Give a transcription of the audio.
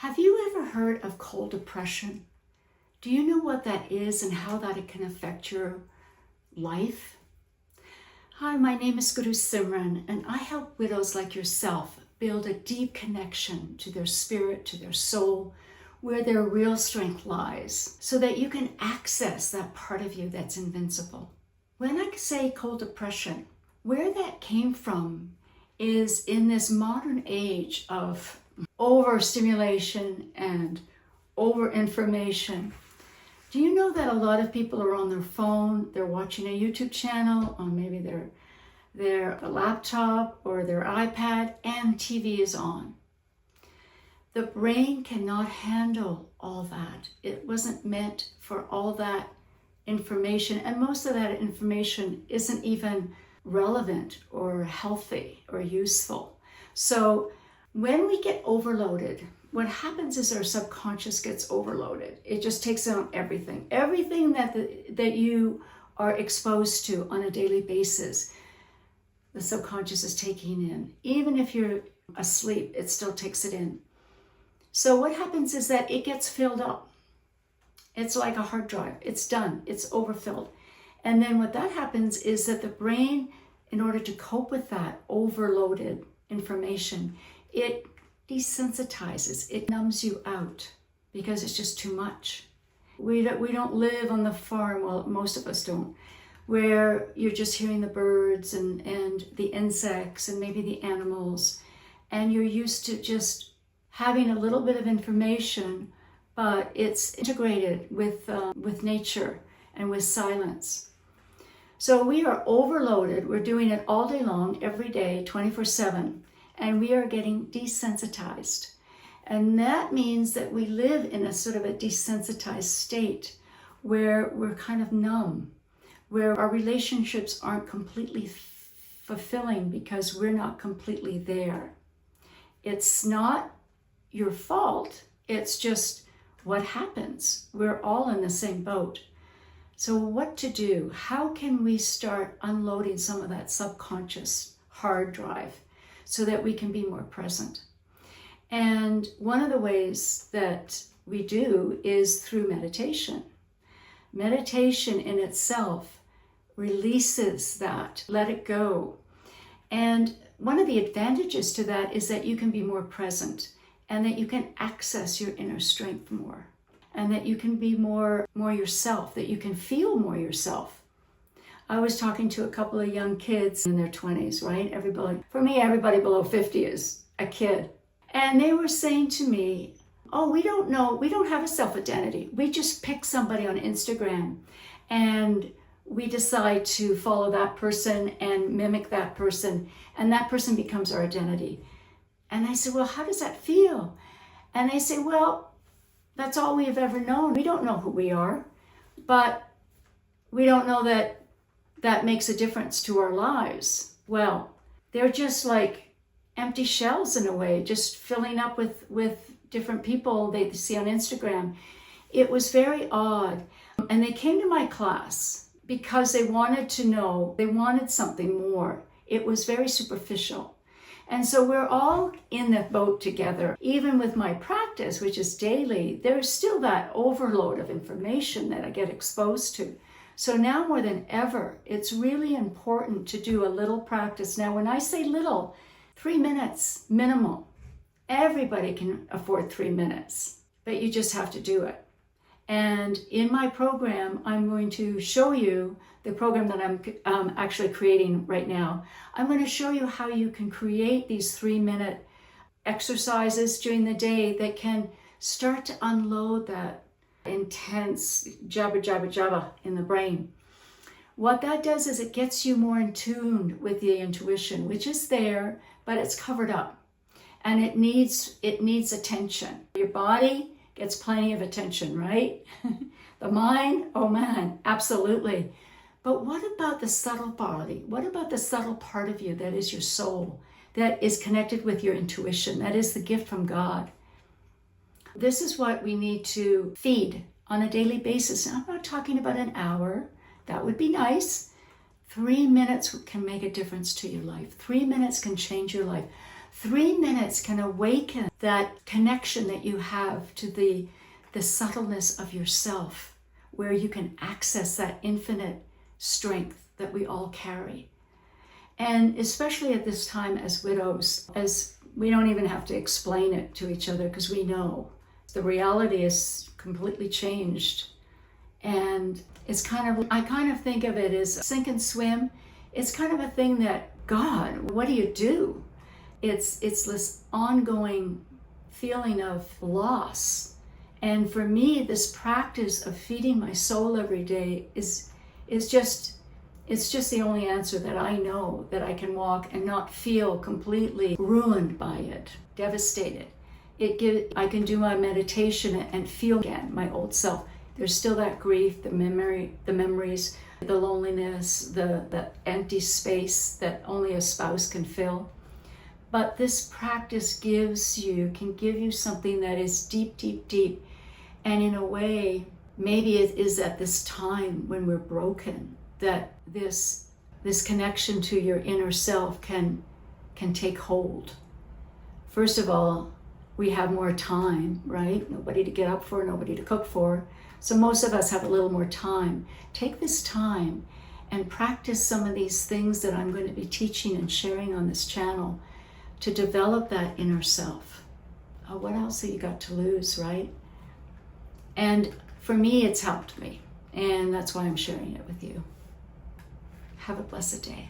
Have you ever heard of cold depression? Do you know what that is and how that it can affect your life? Hi, my name is Guru Simran, and I help widows like yourself build a deep connection to their spirit, to their soul, where their real strength lies, so that you can access that part of you that's invincible. When I say cold depression, where that came from is in this modern age of overstimulation and overinformation. Do you know that a lot of people are on their phone, they're watching a YouTube channel on maybe their laptop or their iPad, and TV is on? The brain cannot handle all that. It wasn't meant for all that information, and most of that information isn't even relevant or healthy or useful. So when we get overloaded, what happens is our subconscious gets overloaded. It just takes on everything. Everything that you are exposed to on a daily basis, the subconscious is taking in. Even if you're asleep, it still takes it in. So what happens is that it gets filled up. It's like a hard drive. It's done. It's overfilled. And then what that happens is that the brain, in order to cope with that overloaded information, it desensitizes, it numbs you out because it's just too much. We don't live on the farm, well, most of us don't, where you're just hearing the birds and the insects and maybe the animals, and you're used to just having a little bit of information, but it's integrated with nature and with silence. So we are overloaded. We're doing it all day long, every day, 24/7. And we are getting desensitized. And that means that we live in a sort of a desensitized state where we're kind of numb, where our relationships aren't completely fulfilling because we're not completely there. It's not your fault. It's just what happens. We're all in the same boat. So what to do? How can we start unloading some of that subconscious hard drive so that we can be more present? And one of the ways that we do is through meditation. Meditation in itself releases that, let it go. And one of the advantages to that is that you can be more present and that you can access your inner strength more, and that you can be more yourself, that you can feel more yourself. I was talking to a couple of young kids in their 20s, right? For me, everybody below 50 is a kid. And they were saying to me, oh, we don't have a self-identity. We just pick somebody on Instagram and we decide to follow that person and mimic that person, and that person becomes our identity. And I said, well, how does that feel? And they say, well, that's all we have ever known. We don't know who we are, but we don't know that that makes a difference to our lives. Well, they're just like empty shells in a way, just filling up with different people they see on Instagram. It was very odd. And they came to my class because they wanted to know, they wanted something more. It was very superficial. And so we're all in the boat together. Even with my practice, which is daily, there's still that overload of information that I get exposed to. So now more than ever, it's really important to do a little practice. Now, when I say little, 3 minutes minimal. Everybody can afford 3 minutes, but you just have to do it. And in my program, I'm going to show you the program that I'm actually creating right now. I'm going to show you how you can create these 3-minute exercises during the day that can start to unload that intense jabba, jabba, jabba in the brain. What that does is it gets you more in tune with the intuition, which is there, but it's covered up. And it needs attention. Your body gets plenty of attention, right? The mind, oh man, absolutely. But what about the subtle body? What about the subtle part of you that is your soul, that is connected with your intuition, that is the gift from God? This is what we need to feed on a daily basis. And I'm not talking about an hour. That would be nice. 3 minutes can make a difference to your life. 3 minutes can change your life. 3 minutes can awaken that connection that you have to the subtleness of yourself, where you can access that infinite strength that we all carry. And especially at this time as widows, as we don't even have to explain it to each other because we know the reality is completely changed. And it's I kind of think of it as sink and swim. It's kind of a thing that, God, what do you do? It's this ongoing feeling of loss. And for me, this practice of feeding my soul every day is just the only answer that I know, that I can walk and not feel completely ruined by it, devastated. I can do my meditation and feel again my old self. There's still that grief, the memories, the loneliness, the empty space that only a spouse can fill. But this practice can give you something that is deep, deep, deep. And in a way, maybe it is at this time when we're broken that this connection to your inner self can take hold. First of all, we have more time, right? Nobody to get up for, nobody to cook for. So most of us have a little more time. Take this time and practice some of these things that I'm going to be teaching and sharing on this channel to develop that inner self. Oh, what else have you got to lose, right? And for me, it's helped me. And that's why I'm sharing it with you. Have a blessed day.